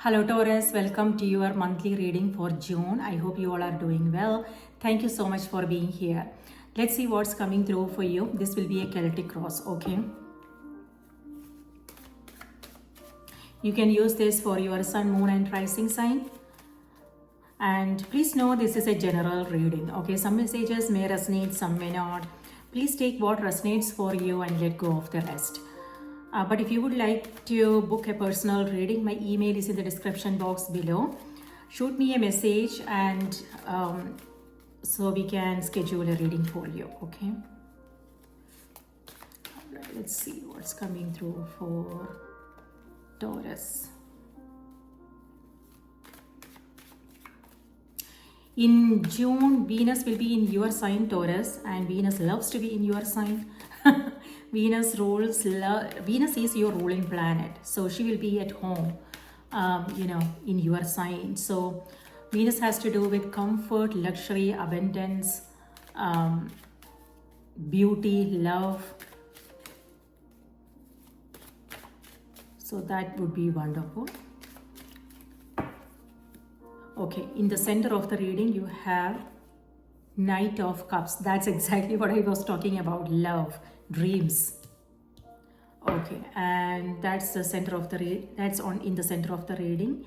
Hello Taurus, welcome to your monthly reading for June. I hope you all are doing well. Thank you so much for being here. Let's see what's coming through for you. This will be a Celtic cross, okay? You can use this for your sun, moon and rising sign. And please know this is a general reading, okay? Some messages may resonate, some may not. Please take what resonates for you and let go of the rest. But if you would like to book a personal reading, my email is in the description box below. Shoot me a message and so we can schedule a reading for you, okay? All right, let's see what's coming through for Taurus. In June, Venus will be in your sign, Taurus, and Venus loves to be in your sign. Venus is your ruling planet, so she will be at home, in your sign. So Venus has to do with comfort, luxury, abundance, beauty, love. So that would be wonderful. Okay, in the center of the reading, you have Knight of Cups. That's exactly what I was talking about, love, dreams. Okay, and that's the center of the in the center of the reading,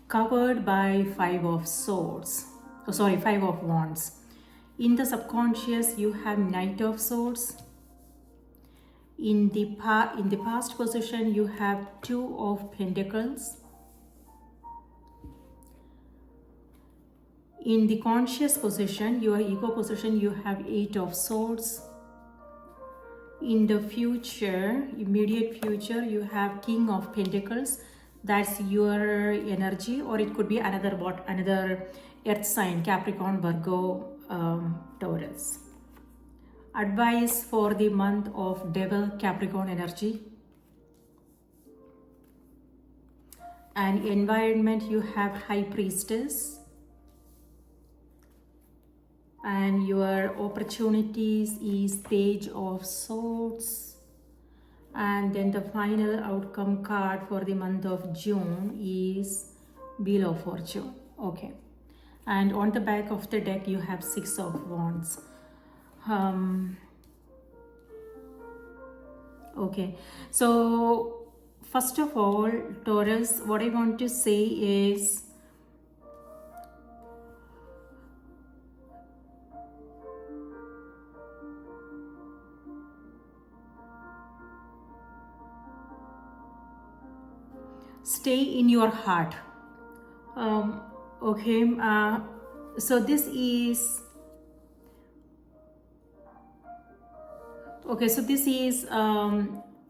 covered by Five of Wands. In the subconscious, you have Knight of Swords. In the past position, you have Two of Pentacles. In the conscious position, your ego position, you have Eight of Swords. In the future, immediate future, you have King of Pentacles. That's your energy, or it could be another earth sign, Capricorn, Virgo, Taurus. Advice for the month of Devil, Capricorn energy. And environment, you have High Priestess. And your opportunities is Page of Swords. And then the final outcome card for the month of June is Wheel of Fortune. Okay. And on the back of the deck, you have Six of Wands. Okay. So, first of all, Taurus, what I want to say is, stay in your heart. So this is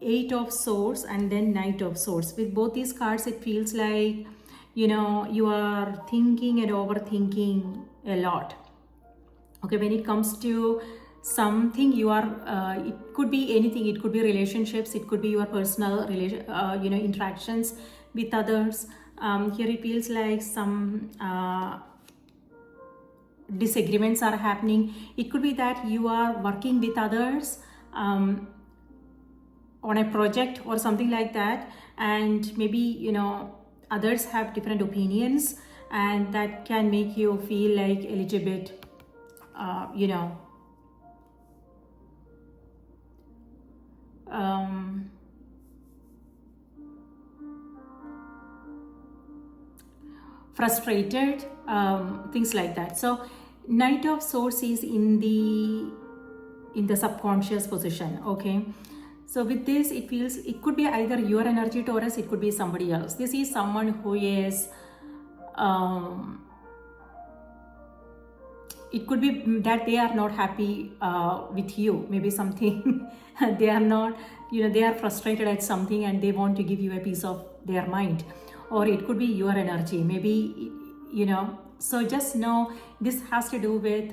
Eight of Swords and then Knight of Swords. With both these cards, it feels like you are thinking and overthinking a lot. Okay, when it comes to something, you are it could be anything. It could be relationships, it could be your personal interactions with others. Here it feels like some disagreements are happening. It could be that you are working with others on a project or something like that, and maybe others have different opinions, and that can make you feel like a little bit frustrated, things like that. So Knight of Swords is in the subconscious position. Okay, so with this, it could be either your energy, Taurus, it could be somebody else. This is someone who is it could be that they are not happy with you. Maybe something they are not, they are frustrated at something and they want to give you a piece of their mind. Or it could be your energy, maybe, so just know this has to do with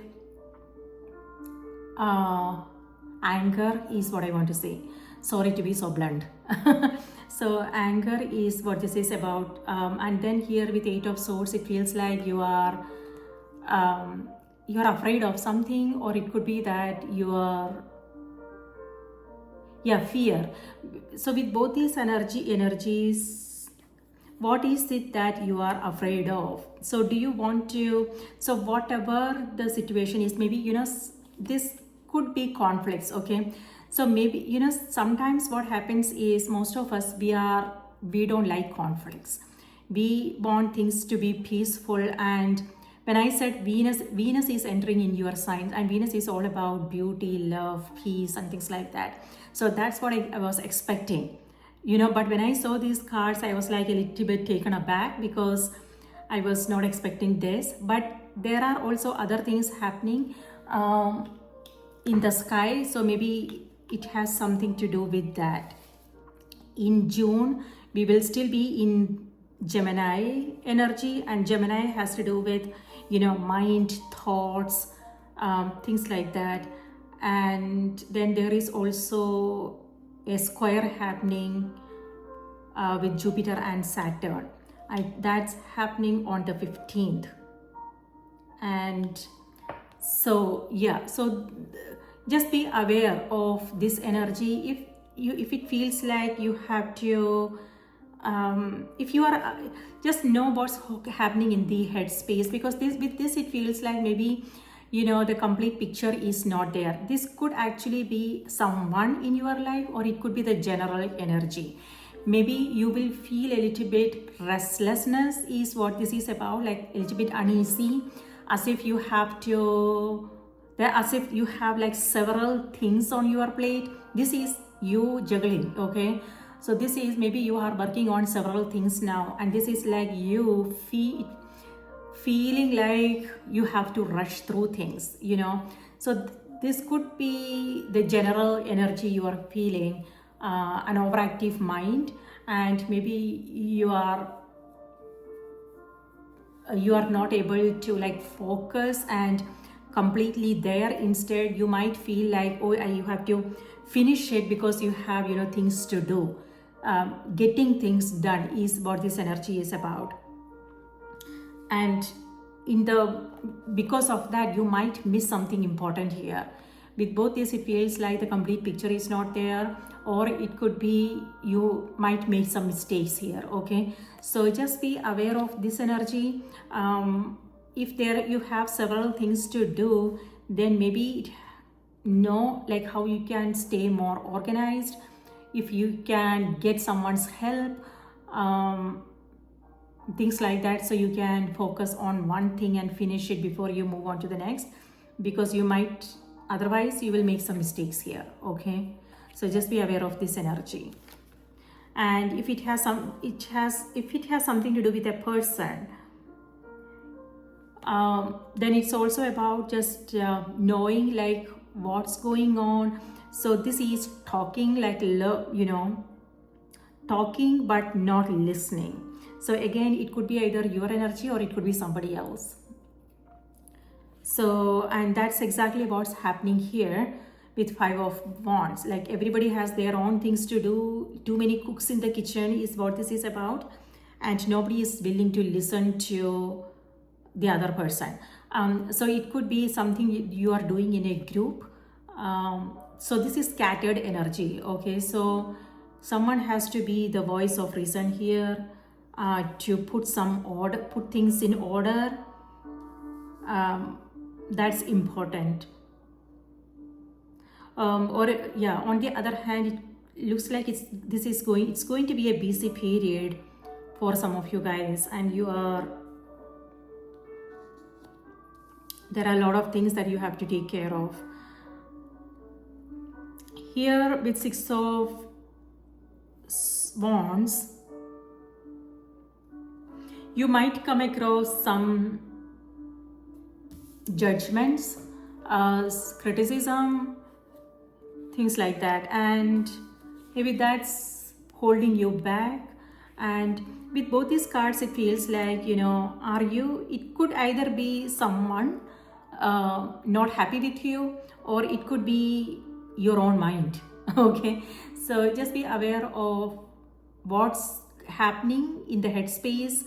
anger is what I want to say. Sorry to be so blunt. So anger is what this is about. And then here with Eight of Swords, it feels like you are afraid of something, or it could be that you are fear. So with both these energies, what is it that you are afraid of? So do you want to, so whatever the situation is, maybe, you know, this could be conflicts, okay? So maybe, you know, sometimes what happens is most of us, we don't like conflicts. We want things to be peaceful. And when I said Venus is entering in your sign, and Venus is all about beauty, love, peace, and things like that. So that's what I was expecting, you know. But when I saw these cards, I was like a little bit taken aback because I was not expecting this. But there are also other things happening in the sky, so maybe it has something to do with that. In June, we will still be in Gemini energy, and Gemini has to do with, you know, mind, thoughts, things like that. And then there is also a square happening with Jupiter and Saturn. That's happening on the 15th. And so yeah, so just be aware of this energy. If it feels like you have to, if you are, just know what's happening in the headspace, because with this it feels like maybe, you know, the complete picture is not there. This could actually be someone in your life, or it could be the general energy. Maybe you will feel a little bit restlessness is what this is about, like a little bit uneasy, as if you have to, as if you have like several things on your plate. This is you juggling, okay? So this is maybe you are working on several things now, and this is like you feeling like you have to rush through things, you know. So this could be the general energy you are feeling, an overactive mind, and maybe you are not able to like focus and completely there. Instead, you might feel like, oh, you have to finish it because you have, you know, things to do. Getting things done is what this energy is about. And because of that, you might miss something important here. With both this, it feels like the complete picture is not there, or it could be you might make some mistakes here, okay? So just be aware of this energy. If you have several things to do, then maybe know like how you can stay more organized, if you can get someone's help, things like that, so you can focus on one thing and finish it before you move on to the next, because you might, otherwise you will make some mistakes here, okay? So just be aware of this energy. And if it has something to do with a person, then it's also about just knowing like what's going on. So this is talking like love, you know, talking but not listening. So again, it could be either your energy or it could be somebody else. So, and that's exactly what's happening here with Five of Wands. Like everybody has their own things to do. Too many cooks in the kitchen is what this is about. And nobody is willing to listen to the other person. So it could be something you are doing in a group. So this is scattered energy, okay? So someone has to be the voice of reason here, to put things in order. That's important. On the other hand, it looks like it's going to be a busy period for some of you guys, and there are a lot of things that you have to take care of. Here with Six of Wands, you might come across some judgments, criticism, things like that, and maybe that's holding you back. And with both these cards, it feels like, you know, it could either be someone not happy with you, or it could be your own mind, okay? So just be aware of what's happening in the headspace,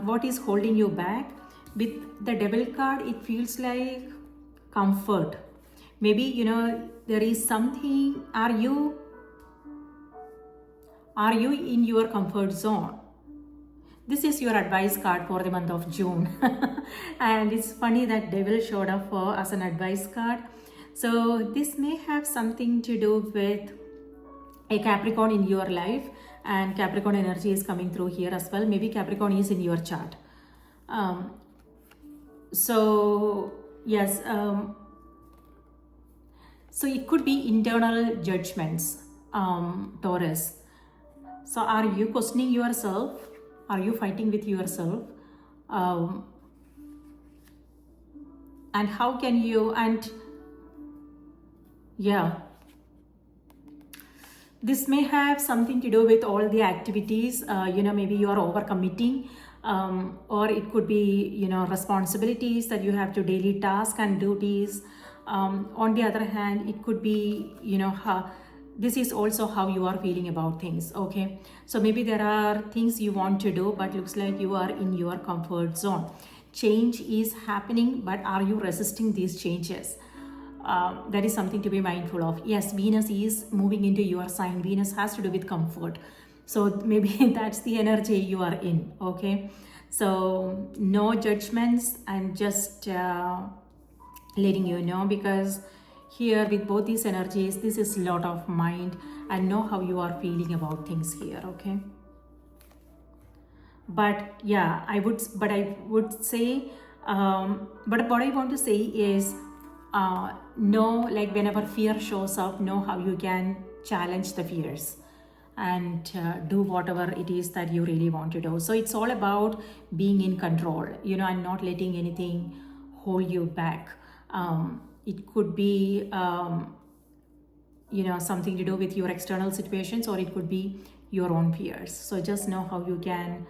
what is holding you back. With the Devil card, it feels like comfort. Maybe, you know, there is something, are you in your comfort zone? This is your advice card for the month of June. And it's funny that devil showed up as an advice card. So this may have something to do with a Capricorn in your life, and Capricorn energy is coming through here as well. Maybe Capricorn is in your chart. So yes, so it could be internal judgments, Taurus. So are you questioning yourself? Are you fighting with yourself? And how can you, and yeah, this may have something to do with all the activities, maybe you are overcommitting, or it could be, responsibilities that you have to daily tasks and duties. On the other hand, it could be, this is also how you are feeling about things, okay? So maybe there are things you want to do, but looks like you are in your comfort zone. Change is happening, but are you resisting these changes? That is something to be mindful of. Yes, Venus is moving into your sign. Venus has to do with comfort. So maybe that's the energy you are in, okay? So no judgments, and just letting you know, because here with both these energies, this is a lot of mind, and know how you are feeling about things here, okay? But yeah, I would say, but what I want to say is, know, like whenever fear shows up, know how you can challenge the fears and do whatever it is that you really want to do. So it's all about being in control, and not letting anything hold you back. It could be, something to do with your external situations, or it could be your own fears. So just know how you can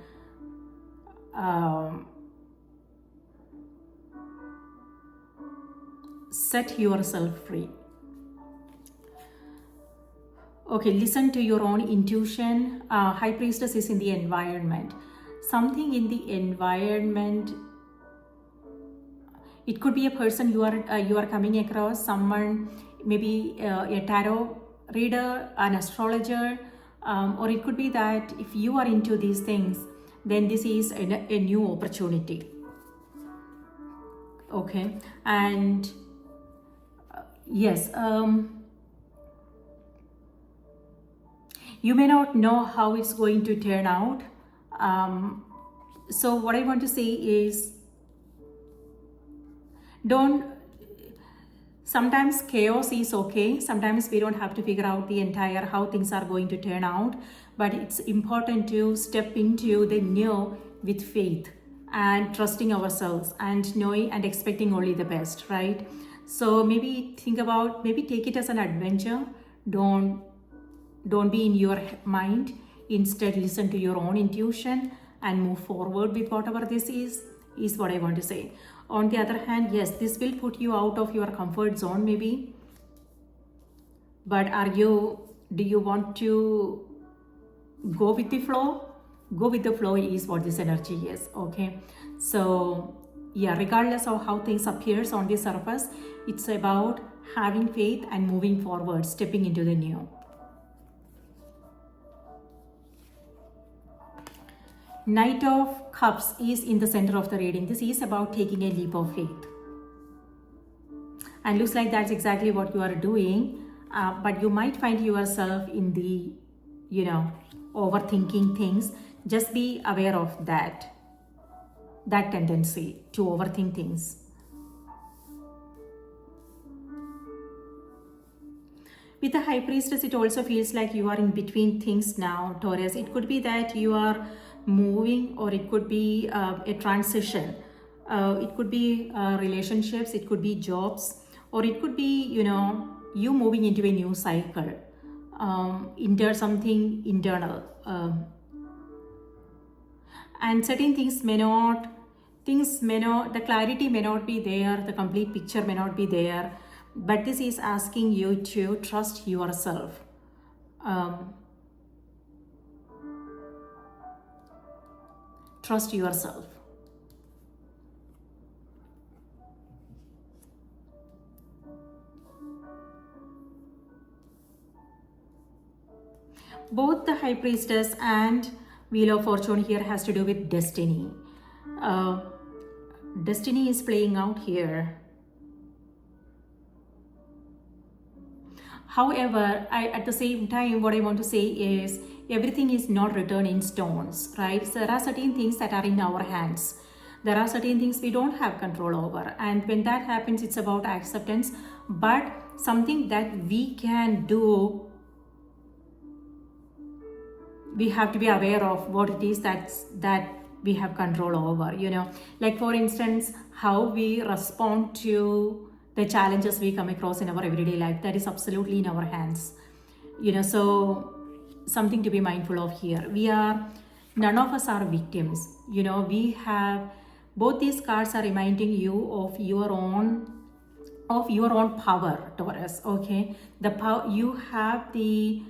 set yourself free. Okay, listen to your own intuition. High Priestess is in the environment. Something in the environment. It could be a person you are coming across, someone, maybe a tarot reader, an astrologer, or it could be that if you are into these things, then this is a new opportunity. Okay, and yes, you may not know how it's going to turn out. So what I want to say is, sometimes chaos is okay. Sometimes we don't have to figure out the entire how things are going to turn out, but it's important to step into the new with faith and trusting ourselves and knowing and expecting only the best, right? So maybe take it as an adventure. Don't be in your mind. Instead, listen to your own intuition and move forward with whatever this is what I want to say. On the other hand, yes, this will put you out of your comfort zone maybe, but do you want to go with the flow? Go with the flow is what this energy is, okay? So yeah, regardless of how things appears on the surface, it's about having faith and moving forward, stepping into the new. Knight of Cups is in the center of the reading. This is about taking a leap of faith. And looks like that's exactly what you are doing. But you might find yourself in the, overthinking things. Just be aware of that tendency to overthink things. With the High Priestess, it also feels like you are in between things now, Taurus. It could be that you are moving, or it could be a transition. It could be relationships, it could be jobs, or it could be, you moving into a new cycle, something internal. And certain things the clarity may not be there, the complete picture may not be there, but this is asking you to trust yourself. Trust yourself. Both the High Priestess and Wheel of Fortune here has to do with destiny. Uh, Destiny is playing out here. However, at the same time, what I want to say is everything is not written in stones, right? So there are certain things that are in our hands. There are certain things we don't have control over. And when that happens, it's about acceptance. But something that we can do, we have to be aware of what it is that we have control over, like for instance, how we respond to the challenges we come across in our everyday life. That is absolutely in our hands, so something to be mindful of here. None of us are victims, we have, both these cards are reminding you of your own power, Taurus. Okay, the power, you have the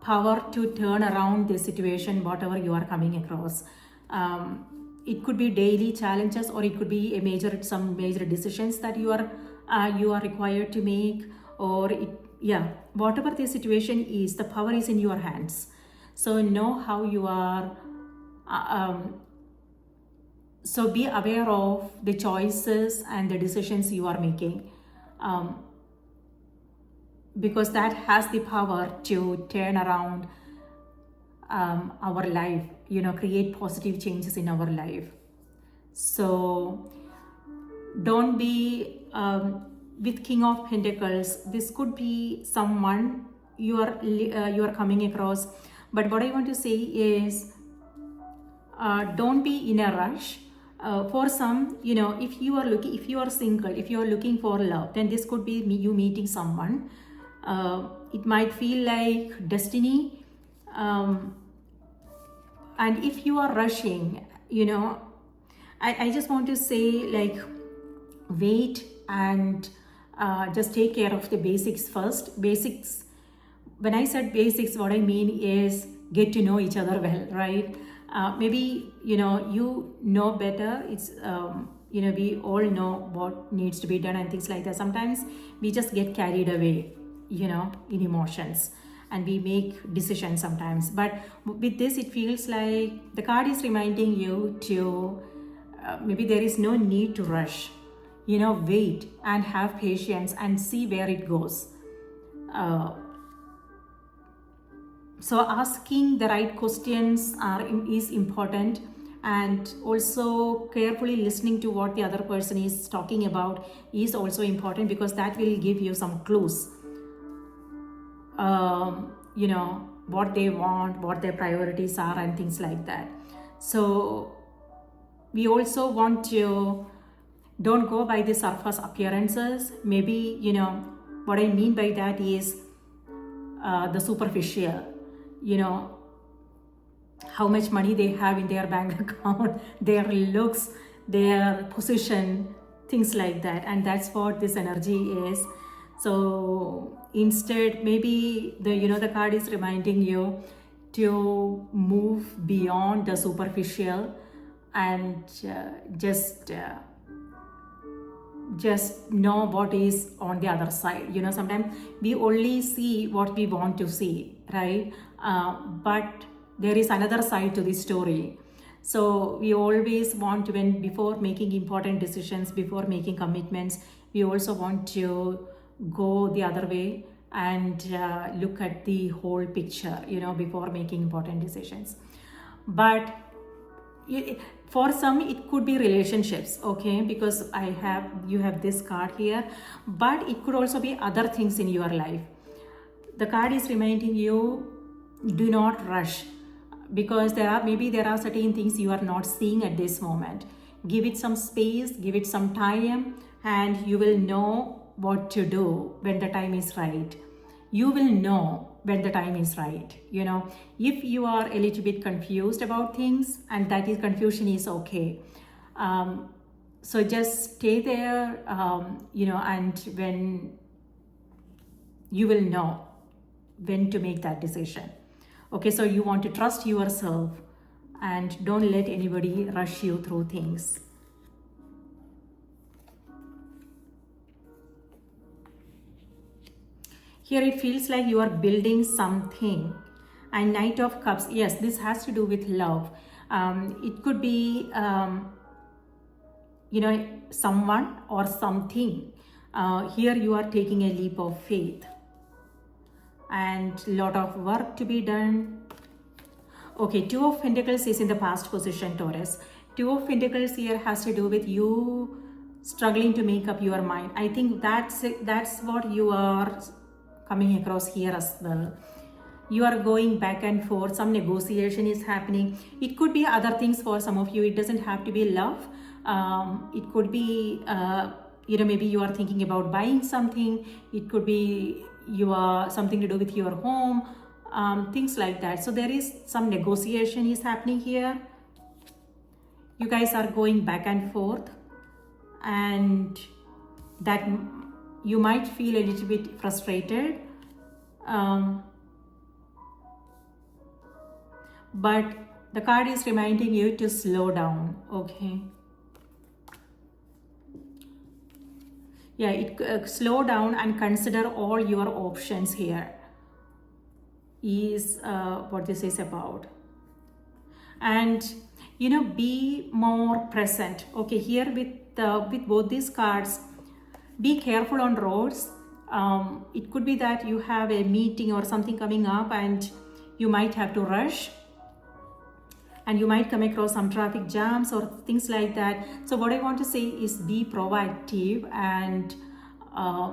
power to turn around the situation, whatever you are coming across. It could be daily challenges, or it could be some major decisions that you are required to make, or whatever the situation is, the power is in your hands. So know how you are. So be aware of the choices and the decisions you are making. Because that has the power to turn around our life, create positive changes in our life. So don't be with King of Pentacles. This could be someone you are coming across, but what I want to say is don't be in a rush. For some, if you are single, if you are looking for love, then this could be you meeting someone. It might feel like destiny, and if you are rushing, I just want to say, like, wait and just take care of the basics first. Basics, when I said basics, what I mean is get to know each other well, right? Maybe you know better. It's we all know what needs to be done and things like that. Sometimes we just get carried away, in emotions, and we make decisions sometimes. But with this, it feels like the card is reminding you to maybe there is no need to rush. Wait and have patience and see where it goes. So asking the right questions is important, and also carefully listening to what the other person is talking about is also important, because that will give you some clues. What they want, what their priorities are, and things like that. So we also want to don't go by the surface appearances. Maybe, what I mean by that is the superficial, how much money they have in their bank account, their looks, their position, things like that. And that's what this energy is. So instead, maybe the card is reminding you to move beyond the superficial and just know what is on the other side. Sometimes we only see what we want to see, right? But there is another side to the story. So we always want to, before making important decisions, before making commitments, we also want to go the other way and look at the whole picture, before making important decisions. But for some, it could be relationships, okay, because you have this card here, but it could also be other things in your life. The card is reminding you, do not rush, because there are certain things you are not seeing at this moment. Give it some space, give it some time, and you will know what to do when the time is right. You will know when the time is right. If you are a little bit confused about things, and that is, confusion is okay. So just stay there, and when you will know when to make that decision. Okay, so you want to trust yourself and don't let anybody rush you through things. Here it feels like you are building something, And Knight of Cups, yes, this has to do with love. It could be someone or something. Here you are taking a leap of faith and lot of work to be done. Okay, Two of Pentacles is in the past position, Taurus. Two of Pentacles here has to do with you struggling to make up your mind. I think that's what you are coming across here as well. You are going back and forth. Some negotiation is happening. It could be other things for some of you. It doesn't have to be love. It could be maybe you are thinking about buying something. It could be something to do with your home, things like that. So there is some negotiation is happening here. You guys are going back and forth, and that you might feel a little bit frustrated, but the card is reminding you to slow down. Okay, yeah, slow down and consider all your options here is what this is about. And be more present. Okay, here with both these cards, be careful on roads. It could be that you have a meeting or something coming up and you might have to rush, and you might come across some traffic jams or things like that. So what I want to say is be proactive and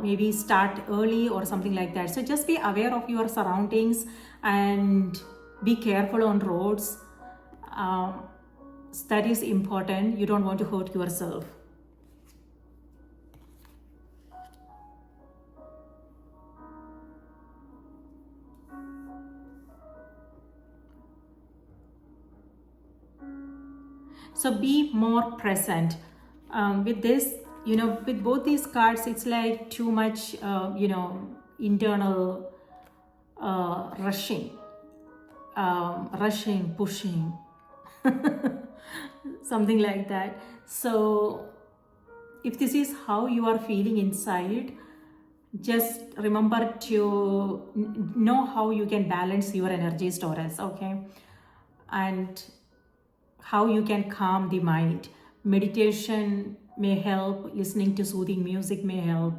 maybe start early or something like that. So just be aware of your surroundings and be careful on roads. That is important. You don't want to hurt yourself. So be more present. With this, with both these cards, it's like too much, internal rushing, pushing, something like that. So if this is how you are feeling inside, just remember to know how you can balance your energies, Taurus, okay? And how you can calm the mind. Meditation may help, listening to soothing music may help.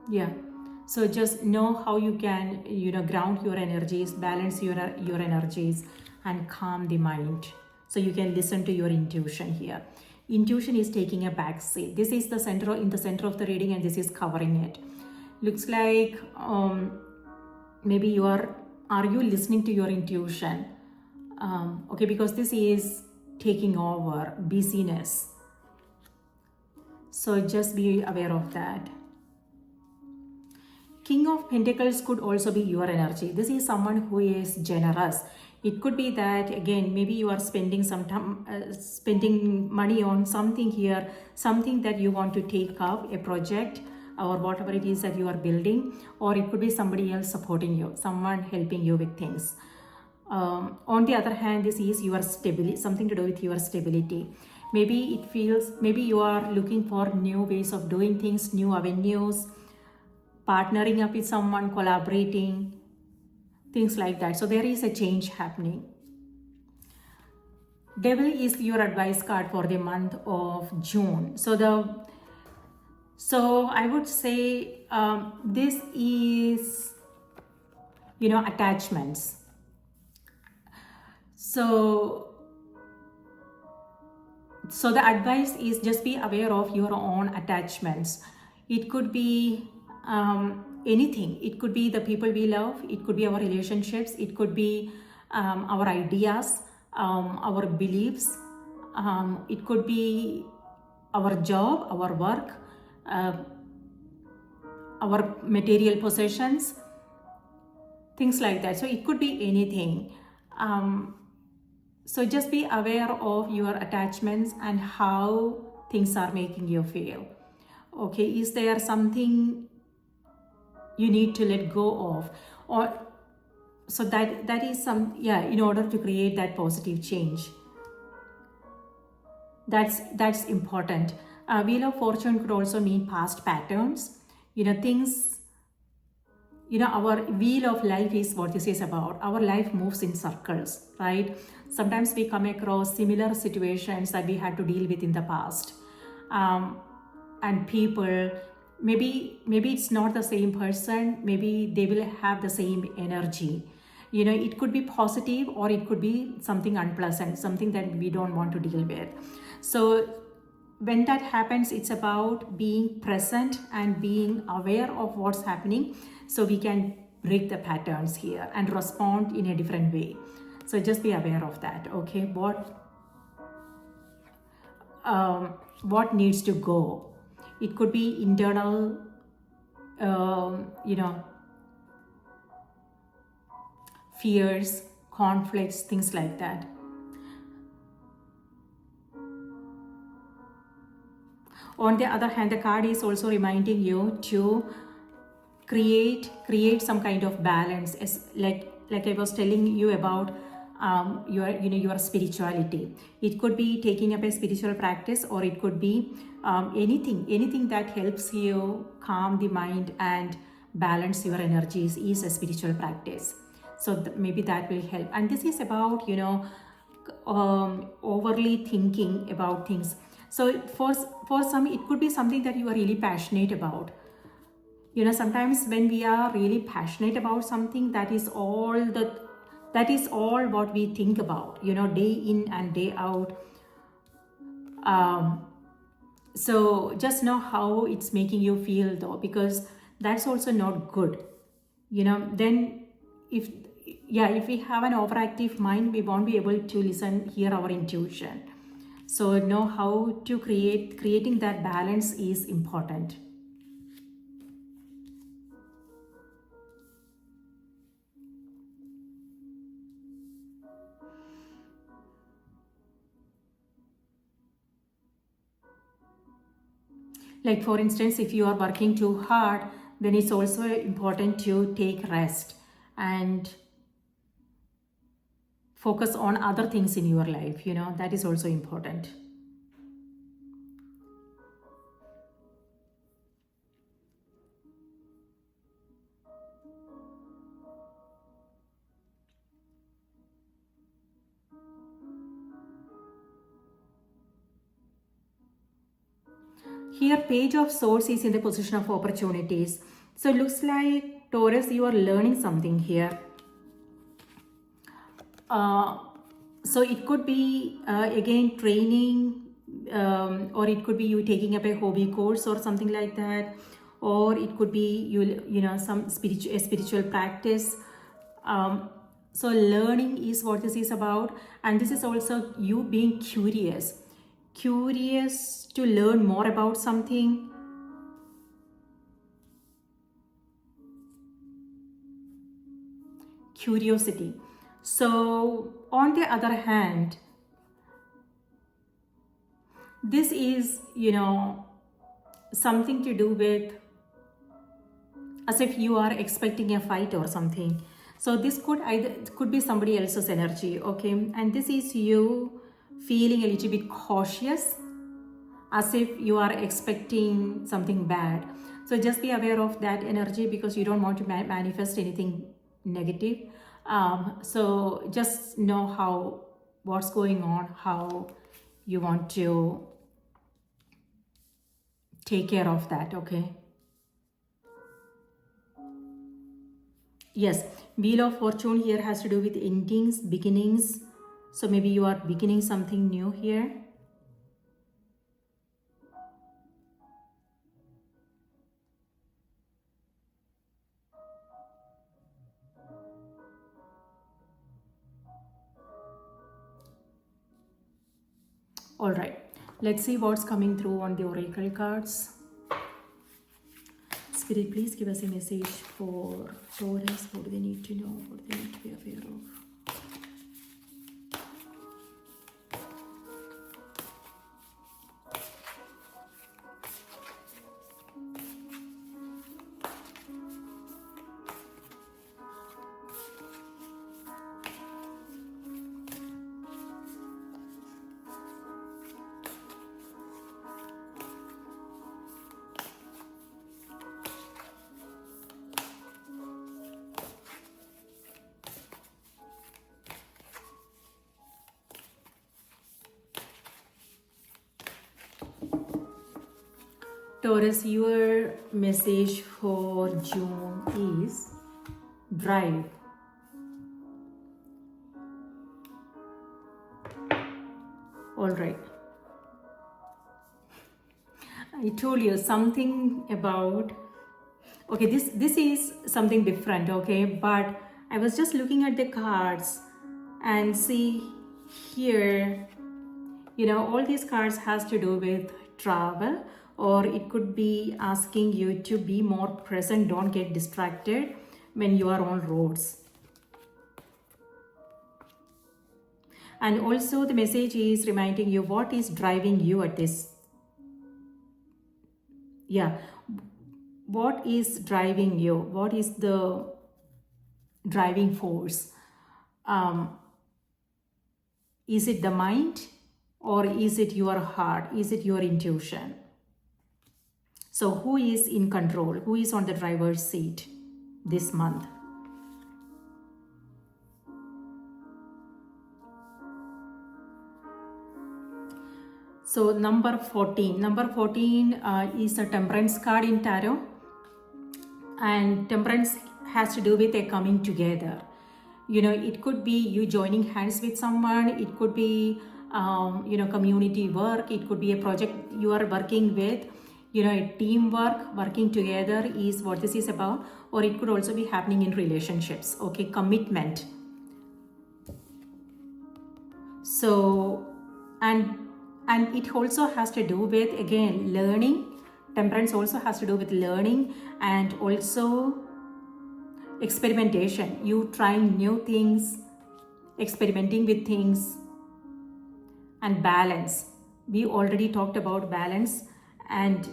Yeah, so just know how you can ground your energies, balance your energies, and calm the mind, so you can listen to your intuition here. Intuition is taking a back seat. This is the center of the reading, and this is covering it. Looks like maybe are you listening to your intuition? Okay, because this is taking over busyness, so just be aware of that. King of Pentacles could also be your energy. This is someone who is generous. It could be that, again, maybe you are spending some time, spending money on something here, something that you want to take up, a project or whatever it is that you are building, or it could be somebody else supporting you, someone helping you with things. On the other hand, this is your stability, something to do with your stability. Maybe you are looking for new ways of doing things, new avenues, partnering up with someone, collaborating, things like that. So there is a change happening. Devil is your advice card for the month of June. So I would say this is, attachments. So the advice is just be aware of your own attachments. It could be anything. It could be the people we love. It could be our relationships. It could be our ideas, our beliefs. It could be our job, our work, our material possessions, things like that. So it could be anything. So just be aware of your attachments and how things are making you feel. Okay, is there something you need to let go of, or so that is in order to create that positive change. That's important. Wheel of Fortune could also mean past patterns, things. Our wheel of life is what this is about. Our life moves in circles, right? Sometimes we come across similar situations that we had to deal with in the past. And people, maybe it's not the same person, maybe they will have the same energy. It could be positive or it could be something unpleasant, something that we don't want to deal with. So when that happens, it's about being present and being aware of what's happening, so we can break the patterns here and respond in a different way. So just be aware of that, okay? What needs to go? It could be internal, fears, conflicts, things like that. On the other hand, the card is also reminding you to create some kind of balance, like I was telling you about your spirituality. It could be taking up a spiritual practice, or it could be anything that helps you calm the mind and balance your energies is a spiritual practice. So maybe that will help. And this is about overly thinking about things. So for some, it could be something that you are really passionate about. Sometimes when we are really passionate about something, that is all what we think about, day in and day out. So just know how it's making you feel, though, because that's also not good. Then if we have an overactive mind, we won't be able to hear our intuition. So know how to creating that balance is important. Like for instance, if you are working too hard, then it's also important to take rest and focus on other things in your life. That is also important. Here, Page of Swords is in the position of opportunities. So it looks like, Taurus, you are learning something here. So it could be, again, training, or it could be you taking up a hobby course or something like that. Or it could be some spiritual practice. So learning is what this is about. And this is also you being curious to learn more about something. Curiosity. So on the other hand, this is something to do with as if you are expecting a fight or something. So this could be somebody else's energy, okay? And this is you feeling a little bit cautious, as if you are expecting something bad. So just be aware of that energy, because you don't want to manifest anything negative. So just know what's going on, how you want to take care of that, okay? Yes, Wheel of Fortune here has to do with endings, beginnings. So maybe you are beginning something new here. All right, let's see what's coming through on the oracle cards. Spirit, please give us a message for Taurus. What do they need to know? What do they need to be aware of? Taurus, your message for June is drive. All right. I told you something about, okay, this is something different, okay, but I was just looking at the cards and see here, all these cards has to do with travel, or it could be asking you to be more present, don't get distracted when you are on roads. And also the message is reminding you what is driving you at this. Yeah, what is driving you? What is the driving force? Is it the mind, or is it your heart? Is it your intuition? So who is in control? Who is on the driver's seat this month? So number 14 is a temperance card in tarot, and temperance has to do with a coming together. It could be you joining hands with someone, it could be community work, it could be a project you are working with, a teamwork, working together is what this is about, or it could also be happening in relationships, okay, commitment. So and it also has to do with, again, learning. Temperance also has to do with learning and also experimentation. You trying new things, experimenting with things, and balance. We already talked about balance, and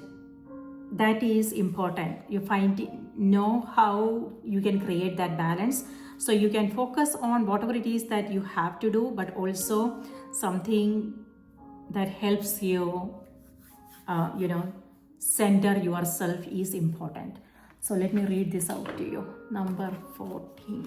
that is important. You know how you can create that balance, so you can focus on whatever it is that you have to do, but also something that helps you center yourself is important. So let me read this out to you. Number 14.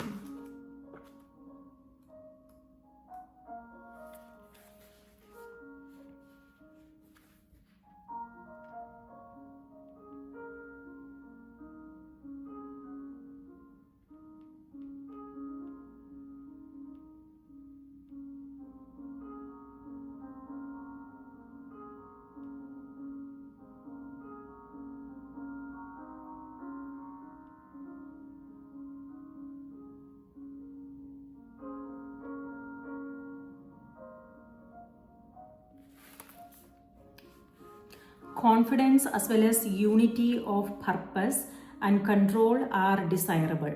Confidence as well as unity of purpose and control are desirable.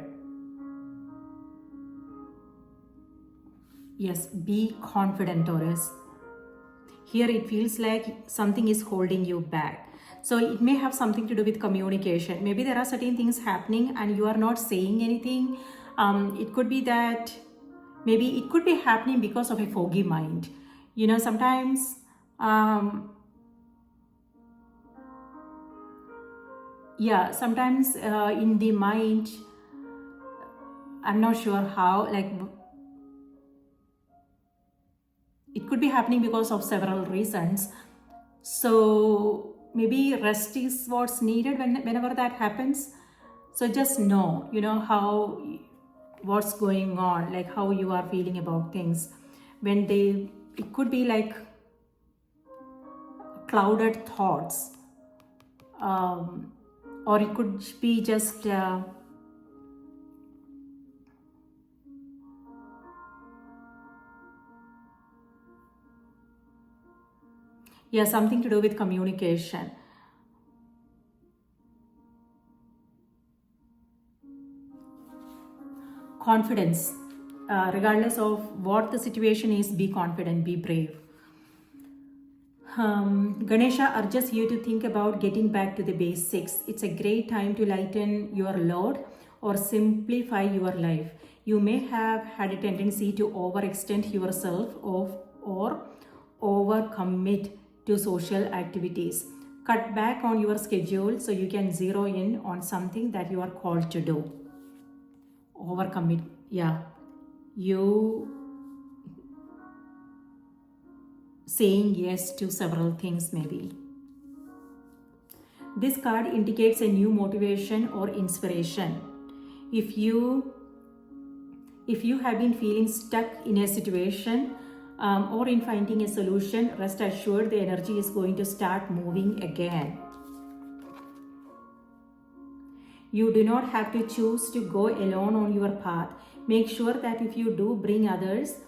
Yes, be confident, Taurus. Here it feels like something is holding you back. So it may have something to do with communication. Maybe there are certain things happening and you are not saying anything. It could be that maybe it could be happening because of a foggy mind. Sometimes sometimes in the mind, I'm not sure how, it could be happening because of several reasons. So maybe rest is what's needed whenever that happens. So just know, what's going on, like how you are feeling about things. It could be like clouded thoughts. Or it could be just something to do with communication. Confidence. Regardless of what the situation is, be confident, be brave. Ganesha urges you to think about getting back to the basics. It's a great time to lighten your load or simplify your life. You may have had a tendency to overextend yourself or overcommit to social activities. Cut back on your schedule so you can zero in on something that you are called to do. Overcommit. You saying yes to several things maybe. This card indicates a new motivation or inspiration. If you have been feeling stuck in a situation or in finding a solution, rest assured the energy is going to start moving again. You do not have to choose to go alone on your path. Make sure that if you do bring others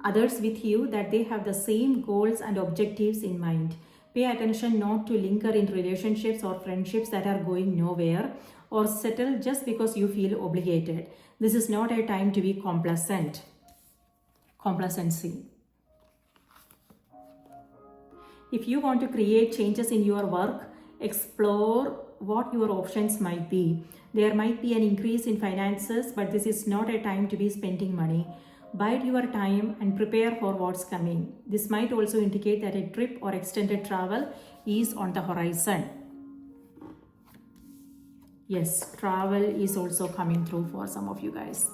with you, that they have the same goals and objectives in mind. Pay attention not to linger in relationships or friendships that are going nowhere, or settle just because you feel obligated. This is not a time to be complacent. Complacency. If you want to create changes in your work, explore what your options might be. There might be an increase in finances, but this is not a time to be spending money. Bide your time and prepare for what's coming. This might also indicate that a trip or extended travel is on the horizon. Yes, travel is also coming through for some of you guys.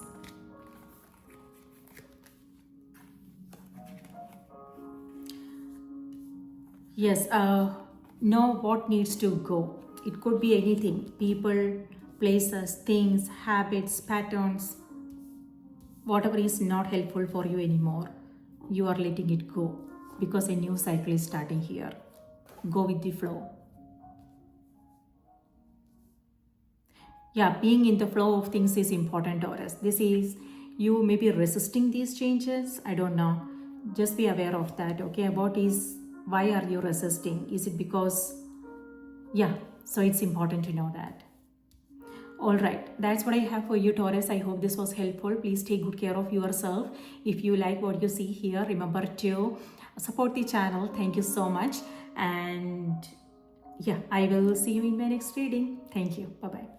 Yes, know what needs to go. It could be anything: people, places, things, habits, patterns. Whatever is not helpful for you anymore, you are letting it go because a new cycle is starting here. Go with the flow. Yeah, being in the flow of things is important, Taurus. This is, you may be resisting these changes. I don't know. Just be aware of that, okay? Why are you resisting? Is it because, yeah, so it's important to know that. All right, that's what I have for you, Taurus. I hope this was helpful. Please take good care of yourself. If you like what you see here, remember to support the channel. Thank you so much. And yeah, I will see you in my next reading. Thank you. Bye-bye.